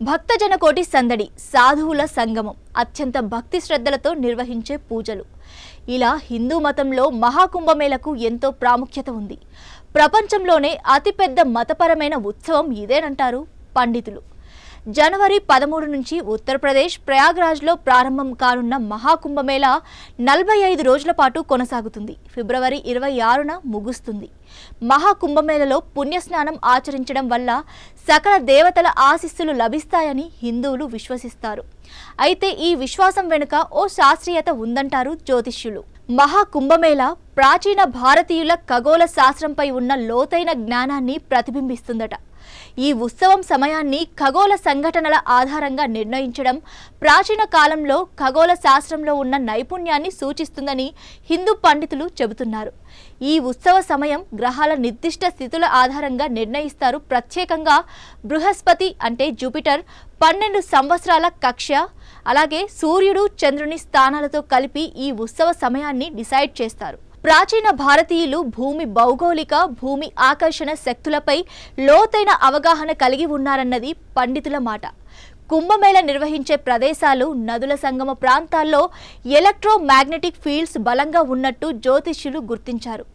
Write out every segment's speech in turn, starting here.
భక్తజన కోటి సందడి, సాధువుల సంగమం, అత్యంత భక్తి శ్రద్ధలతో నిర్వహించే పూజలు. ఇలా హిందూ మతంలో మహాకుంభమేళకు ఎంతో ప్రాముఖ్యత ఉంది. ప్రపంచంలోనే అతిపెద్ద మతపరమైన ఉత్సవం ఇదేనంటారు పండితులు. జనవరి 13 నుంచి ఉత్తరప్రదేశ్ ప్రయాగ్రాజ్లో ప్రారంభం కానున్న మహాకుంభమేళ 45 రోజుల పాటు కొనసాగుతుంది. ఫిబ్రవరి 26న ముగుస్తుంది. మహాకుంభమేళలో పుణ్యస్నానం ఆచరించడం వల్ల సకల దేవతల ఆశీస్సులు లభిస్తాయని హిందువులు విశ్వసిస్తారు. అయితే ఈ విశ్వాసం వెనుక ఓ శాస్త్రీయత ఉందంటారు జ్యోతిష్యులు. మహాకుంభమేళ ప్రాచీన భారతీయుల ఖగోళ శాస్త్రంపై ఉన్న లోతైన జ్ఞానాన్ని ప్రతిబింబిస్తుందట. ఈ ఉత్సవం సమయాన్ని ఖగోళ సంఘటనల ఆధారంగా నిర్ణయించడం ప్రాచీన కాలంలో ఖగోళ శాస్త్రంలో ఉన్న నైపుణ్యాన్ని సూచిస్తుందని హిందూ పండితులు చెబుతున్నారు. ఈ ఉత్సవ సమయం గ్రహాల నిర్దిష్ట స్థితుల ఆధారంగా నిర్ణయిస్తారు. ప్రత్యేకంగా బృహస్పతి అంటే జూపిటర్ 12 సంవత్సరాల కక్ష, అలాగే సూర్యుడు చంద్రుని స్థానాలతో కలిపి ఈ ఉత్సవ సమయాన్ని డిసైడ్ చేస్తారు. ప్రాచీన భారతీయులు భూమి భౌగోళిక, భూమి ఆకర్షణ శక్తులపై లోతైన అవగాహన కలిగి ఉన్నారన్నది పండితుల మాట. కుంభమేళ నిర్వహించే ప్రదేశాలు, నదుల సంగమ ప్రాంతాల్లో ఎలక్ట్రోమాగ్నెటిక్ ఫీల్డ్స్ బలంగా ఉన్నట్టు జ్యోతిష్యులు గుర్తించారు.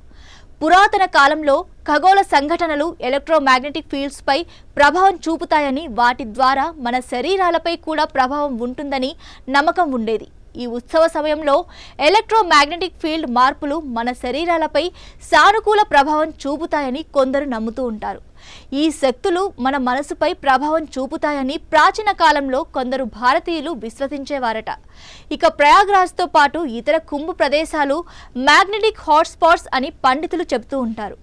పురాతన కాలంలో ఖగోళ సంఘటనలు ఎలక్ట్రోమాగ్నెటిక్ ఫీల్డ్స్ పై ప్రభావం చూపుతాయని, వాటి ద్వారా మన శరీరాలపై కూడా ప్రభావం ఉంటుందని నమ్మకం ఉండేది. ఈ ఉత్సవ సమయంలో ఎలక్ట్రోమాగ్నెటిక్ ఫీల్డ్ మార్పులు మన శరీరాలపై సానుకూల ప్రభావం చూపుతాయని కొందరు నమ్ముతూ ఉంటారు. ఈ శక్తులు మన మనసుపై ప్రభావం చూపుతాయని ప్రాచీన కాలంలో కొందరు భారతీయులు విశ్వసించేవారట. ఇక ప్రయాగ్రాజ్తో పాటు ఇతర కుంభ ప్రదేశాలు మ్యాగ్నెటిక్ హాట్స్పాట్స్ అని పండితులు చెబుతూ ఉంటారు.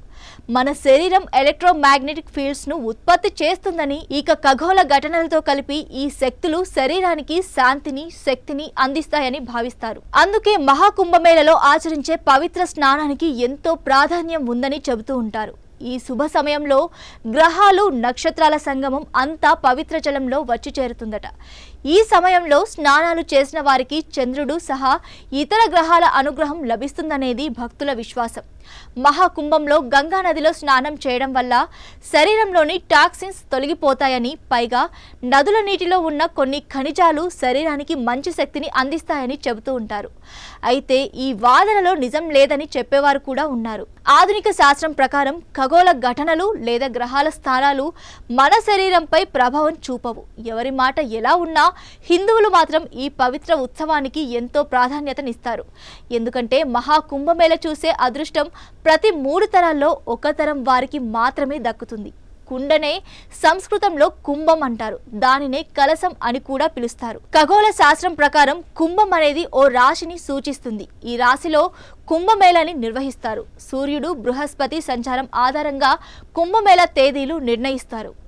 మన శరీరం ఎలక్ట్రోమాగ్నెటిక్ ఫీల్డ్స్ ను ఉత్పత్తి చేస్తుందని, ఇక ఖగోళ ఘటనలతో కలిపి ఈ శక్తులు శరీరానికి శాంతిని, శక్తిని అందిస్తాయని భావిస్తారు. అందుకే మహాకుంభమేళలో ఆచరించే పవిత్ర స్నానానికి ఎంతో ప్రాధాన్యం ఉందని చెబుతూ ఉంటారు. ఈ శుభ సమయంలో గ్రహాలు, నక్షత్రాల సంగమం అంతా పవిత్ర జలంలో వచ్చి చేరుతుందట. ఈ సమయంలో స్నానాలు చేసిన వారికి చంద్రుడు సహా ఇతర గ్రహాల అనుగ్రహం లభిస్తుందనేది భక్తుల విశ్వాసం. మహాకుంభంలో గంగా నదిలో స్నానం చేయడం వల్ల శరీరంలోని టాక్సిన్స్ తొలగిపోతాయని, పైగా నదుల నీటిలో ఉన్న కొన్ని ఖనిజాలు శరీరానికి మంచి శక్తిని అందిస్తాయని చెబుతూ ఉంటారు. అయితే ఈ వాదనలో నిజం లేదని చెప్పేవారు కూడా ఉన్నారు. ఆధునిక శాస్త్రం ప్రకారం ఖగోళ ఘటనలు లేదా గ్రహాల స్థానాలు మన శరీరంపై ప్రభావం చూపవు. ఎవరి మాట ఎలా ఉన్నా హిందువులు మాత్రం ఈ పవిత్ర ఉత్సవానికి ఎంతో ప్రాధాన్యతనిస్తారు. ఎందుకంటే మహాకుంభమేళ చూసే అదృష్టం ప్రతి 3 తరాల్లో ఒక తరం వారికి మాత్రమే దక్కుతుంది. కుండనే సంస్కృతంలో కుంభం అంటారు. దానినే కలశం అని కూడా పిలుస్తారు. ఖగోళ శాస్త్రం ప్రకారం కుంభం అనేది ఓ రాశిని సూచిస్తుంది. ఈ రాశిలో కుంభమేళాని నిర్వహిస్తారు. సూర్యుడు, బృహస్పతి సంచారం ఆధారంగా కుంభమేళ తేదీలు నిర్ణయిస్తారు.